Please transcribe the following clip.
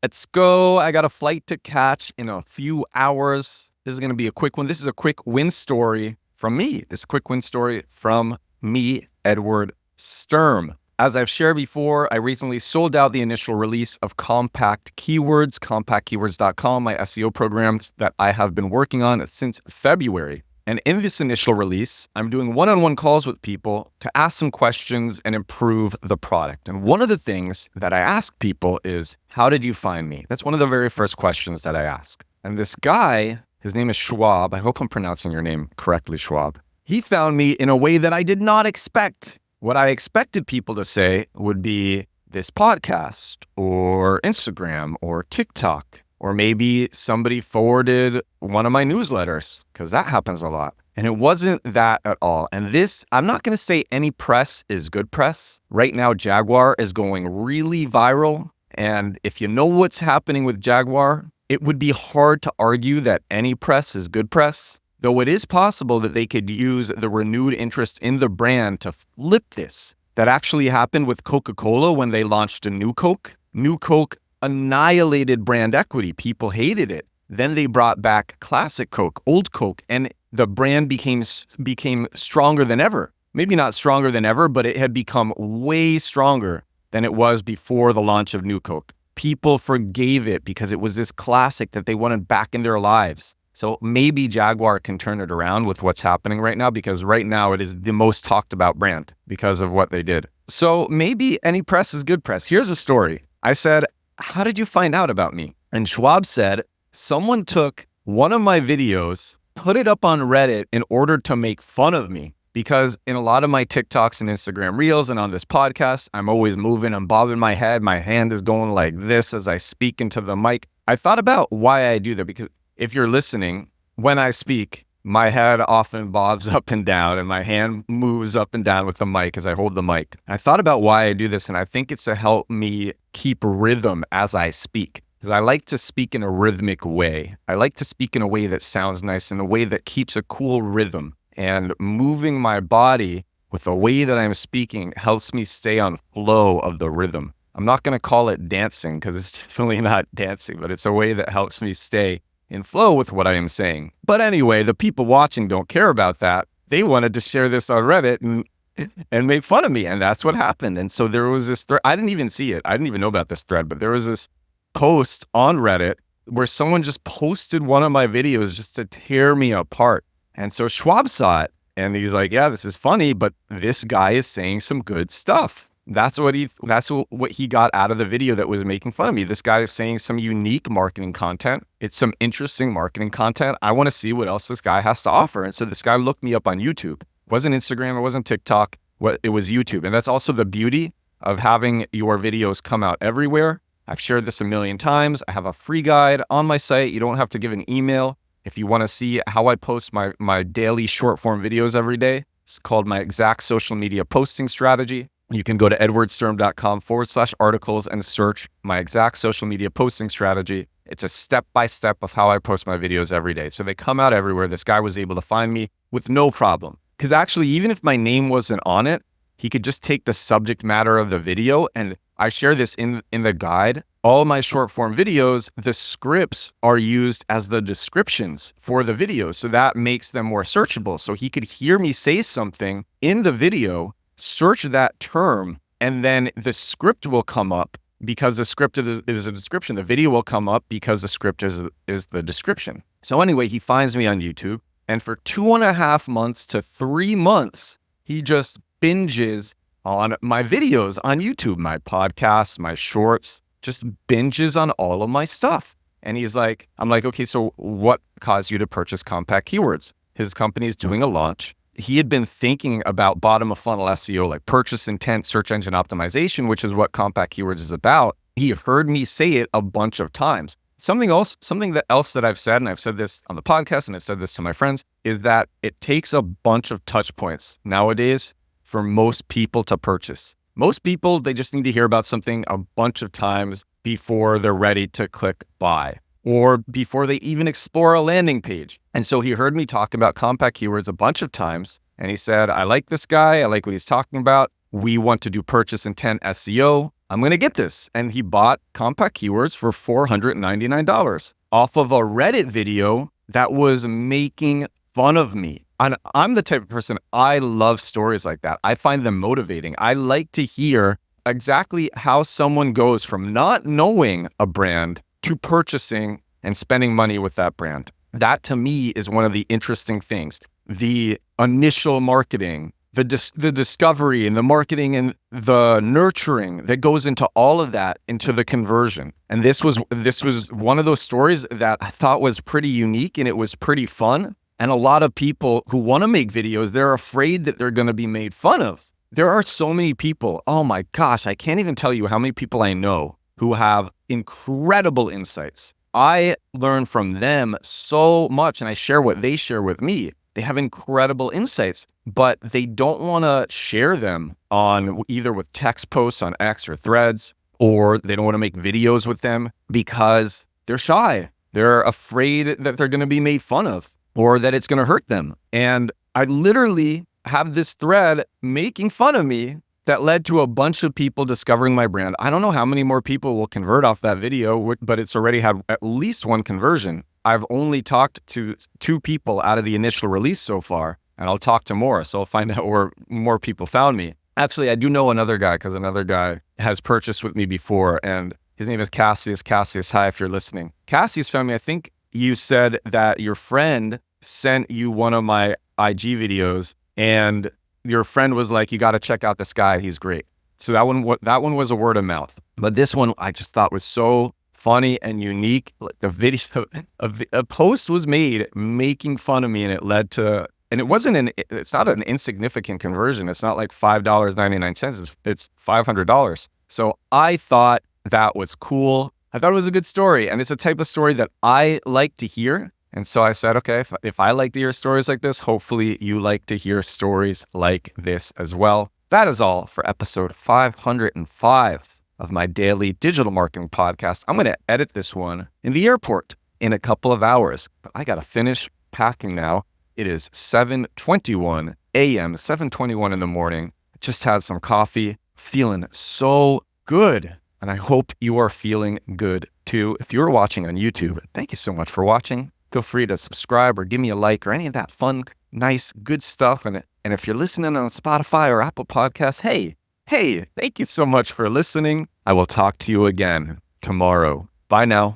Let's go. I got a flight to catch in a few hours. This is going to be a quick one. This is a quick win story from me. This quick win story from me, Edward Sturm. As I've shared before, I recently sold out the initial release of Compact Keywords, compactkeywords.com, my SEO programs that I have been working on since February. And in this initial release, I'm doing one-on-one calls with people to ask some questions and improve the product. And one of the things that I ask people is, how did you find me? That's one of the very first questions that I ask. And this guy, his name is Schwab. I hope I'm pronouncing your name correctly, Schwab. He found me in a way that I did not expect. What I expected people to say would be this podcast or Instagram or TikTok, or maybe somebody forwarded one of my newsletters, because that happens a lot. And it wasn't that at all. And this, I'm not going to say any press is good press. Right now, Jaguar is going really viral. And if you know what's happening with Jaguar, it would be hard to argue that any press is good press. Though it is possible that they could use the renewed interest in the brand to flip this. That actually happened with Coca-Cola when they launched a new Coke. New Coke annihilated brand equity. People hated it. Then they brought back classic Coke, old Coke, and the brand became stronger than ever. Maybe not stronger than ever, but it had become way stronger than it was before the launch of new Coke. People forgave it because it was this classic that they wanted back in their lives. So maybe Jaguar can turn it around with what's happening right now, because right now it is the most talked about brand because of what they did. So maybe any press is good press. Here's a story. I said, how did you find out about me? And Schwab said, someone took one of my videos, put it up on Reddit in order to make fun of me. Because in a lot of my TikToks and Instagram Reels and on this podcast, I'm always moving and bobbing my head. My hand is going like this as I speak into the mic. I thought about why I do that, because if you're listening, when I speak, my head often bobs up and down and my hand moves up and down with the mic as I hold the mic. I thought about why I do this, and I think it's to help me keep rhythm as I speak, because I like to speak in a rhythmic way. I like to speak in a way that sounds nice, in a way that keeps a cool rhythm. And moving my body with the way that I'm speaking helps me stay on flow of the rhythm. I'm not going to call it dancing, because it's definitely not dancing, but it's a way that helps me stay in flow with what I am saying. But anyway, the people watching don't care about that. They wanted to share this on Reddit and make fun of me. And that's what happened. And so there was this thread. I didn't even see it. I didn't even know about this thread, but there was this post on Reddit where someone just posted one of my videos just to tear me apart. And so Schwab saw it and he's like, yeah, this is funny, but this guy is saying some good stuff. That's what he got out of the video that was making fun of me. This guy is saying some unique marketing content. It's some interesting marketing content. I want to see what else this guy has to offer. And so this guy looked me up on YouTube. It wasn't Instagram. It wasn't TikTok. It was YouTube. And that's also the beauty of having your videos come out everywhere. I've shared this a million times. I have a free guide on my site. You don't have to give an email. If you want to see how I post my daily short form videos every day, it's called my exact social media posting strategy. You can go to edwardsturm.com/articles and search my exact social media posting strategy. It's a step-by-step of how I post my videos every day. So they come out everywhere. This guy was able to find me with no problem. Because actually, even if my name wasn't on it, he could just take the subject matter of the video. And I share this in the guide. All my short form videos, the scripts are used as the descriptions for the videos. So that makes them more searchable. So he could hear me say something in the video, search that term, and then the script will come up because the script is a description. The video will come up because the script is the description. So anyway, he finds me on YouTube, and for 2.5 months to 3 months, he just binges on my videos on YouTube, my podcasts, my shorts, just binges on all of my stuff. And I'm like, okay, so what caused you to purchase Compact Keywords? His company is doing a launch. He had been thinking about bottom of funnel SEO, like purchase intent, search engine optimization, which is what Compact Keywords is about. He heard me say it a bunch of times. Something else that I've said, and I've said this on the podcast, and I've said this to my friends, is that it takes a bunch of touch points nowadays for most people to purchase. Most people, they just need to hear about something a bunch of times before they're ready to click buy, or before they even explore a landing page. And so he heard me talk about Compact Keywords a bunch of times, and he said, I like this guy. I like what he's talking about. We want to do purchase intent SEO. I'm going to get this. And he bought Compact Keywords for $499 off of a Reddit video that was making fun of me. And I'm the type of person, I love stories like that. I find them motivating. I like to hear exactly how someone goes from not knowing a brand to purchasing and spending money with that brand. That to me is one of the interesting things. The initial marketing, the discovery and the marketing and the nurturing that goes into all of that, into the conversion. And this was one of those stories that I thought was pretty unique, and it was pretty fun. And a lot of people who want to make videos, they're afraid that they're going to be made fun of. There are so many people, oh my gosh, I can't even tell you how many people I know who have incredible insights. I learn from them so much, and I share what they share with me. They have incredible insights, but they don't want to share them on either with text posts on X or Threads, or they don't want to make videos with them because they're shy. They're afraid that they're going to be made fun of or that it's going to hurt them. And I literally have this thread making fun of me that led to a bunch of people discovering my brand. I don't know how many more people will convert off that video, but it's already had at least one conversion. I've only talked to 2 people out of the initial release so far, and I'll talk to more. So I'll find out where more people found me. Actually, I do know another guy because another guy has purchased with me before, and his name is Cassius. Cassius, hi, if you're listening. Cassius found me. I think you said that your friend sent you one of my IG videos, and your friend was like, you got to check out this guy. He's great. So that one was a word of mouth. But this one I just thought was so funny and unique. The video, a post was made making fun of me, and it led to, and it's not an insignificant conversion. It's not like $5.99. It's $500. So I thought that was cool. I thought it was a good story, and it's a type of story that I like to hear. And so I said, okay, if I like to hear stories like this, hopefully you like to hear stories like this as well. That is all for episode 505 of my daily digital marketing podcast. I'm going to edit this one in the airport in a couple of hours, but I got to finish packing now. It is 7:21 a.m., 7:21 in the morning. Just had some coffee, feeling so good. And I hope you are feeling good too. If you're watching on YouTube, thank you so much for watching. Feel free to subscribe or give me a like or any of that fun, nice, good stuff. And if you're listening on Spotify or Apple Podcasts, hey, thank you so much for listening. I will talk to you again tomorrow. Bye now.